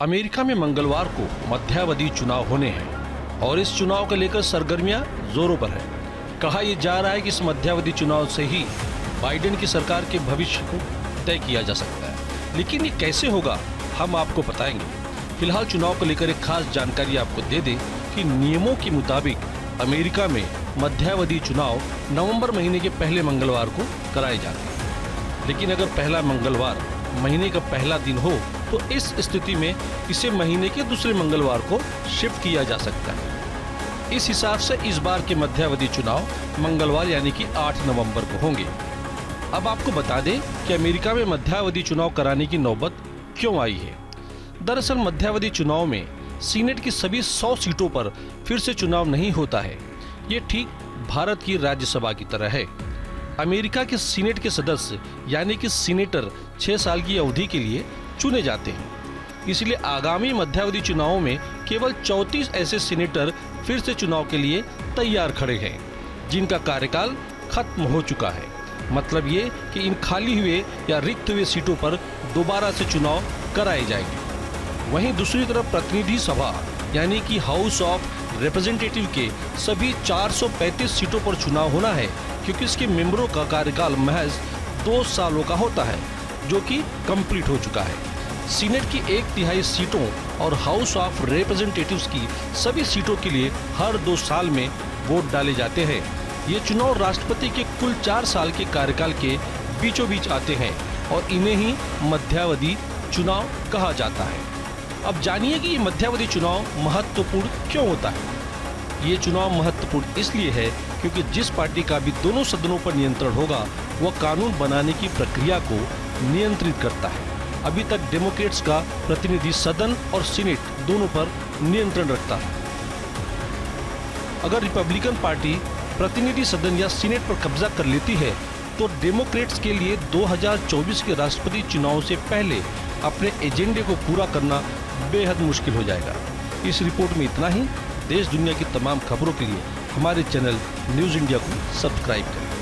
America में मंगलवार को मध्यावधि चुनाव होने हैं और इस चुनाव को लेकर सरगर्मियां जोरों पर है। कहा यह जा रहा है कि इस मध्यावधि चुनाव से ही बाइडेन की सरकार के भविष्य को तय किया जा सकता है। लेकिन ये कैसे होगा, हम आपको बताएंगे। फिलहाल चुनाव को लेकर एक खास जानकारी आपको दे दें कि नियमों के मुताबिक अमेरिका में मध्यावधि चुनाव नवंबर महीने के पहले मंगलवार को कराए जाते हैं। लेकिन अगर पहला मंगलवार महीने का पहला दिन हो तो इस स्थिति में इसे महीने के दूसरे मंगलवार को शिफ्ट किया जा सकता है। इस हिसाब से इस बार के मध्यावधि चुनाव मंगलवार यानी कि 8 नवंबर को होंगे। अब आपको बता दें कि अमेरिका में मध्यावधि चुनाव कराने की नौबत क्यों आई है। दरअसल मध्यावधि चुनाव में सीनेट की सभी 100 सीटों पर फिर से चुनाव नहीं होता है। ये ठीक भारत की राज्यसभा की तरह है। अमेरिका के सीनेट के सदस्य यानी कि सीनेटर 6 साल की अवधि के लिए चुने जाते हैं। इसलिए आगामी मध्यावधि चुनावों में केवल 34 ऐसे सीनेटर फिर से चुनाव के लिए तैयार खड़े हैं, जिनका कार्यकाल खत्म हो चुका है। मतलब ये कि इन खाली हुए या रिक्त हुए सीटों पर दोबारा से चुनाव कराए जाएंगे। वहीं दूसरी तरफ प्रतिनिधि सभा यानी कि हाउस ऑफ रिप्रेजेंटेटिव के सभी 435 सीटों पर चुनाव होना है, क्योंकि इसके मेंबरों का कार्यकाल महज 2 सालों का होता है, जो कि कंप्लीट हो चुका है। सीनेट की 1/3 सीटों और हाउस ऑफ रिप्रेजेंटेटिव्स की सभी सीटों के लिए हर 2 साल में वोट डाले जाते हैं। ये चुनाव राष्ट्रपति के कुल 4 साल के कार्यकाल के बीचों बीच आते हैं और इन्हें ही मध्यावधि चुनाव कहा जाता है। अब जानिए कि ये मध्यावधि चुनाव महत्वपूर्ण क्यों होता है। ये चुनाव महत्वपूर्ण इसलिए है क्योंकि जिस पार्टी का भी दोनों सदनों पर नियंत्रण होगा वह कानून बनाने की प्रक्रिया को नियंत्रित करता है। अभी तक डेमोक्रेट्स का प्रतिनिधि सदन और सीनेट दोनों पर नियंत्रण रखता है। अगर रिपब्लिकन पार्टी प्रतिनिधि सदन या सीनेट पर कब्जा कर लेती है तो डेमोक्रेट्स के लिए 2024 के राष्ट्रपति चुनाव से पहले अपने एजेंडे को पूरा करना बेहद मुश्किल हो जाएगा। इस रिपोर्ट में इतना ही। देश दुनिया की तमाम खबरों के लिए हमारे चैनल न्यूज़ इंडिया को सब्सक्राइब करें।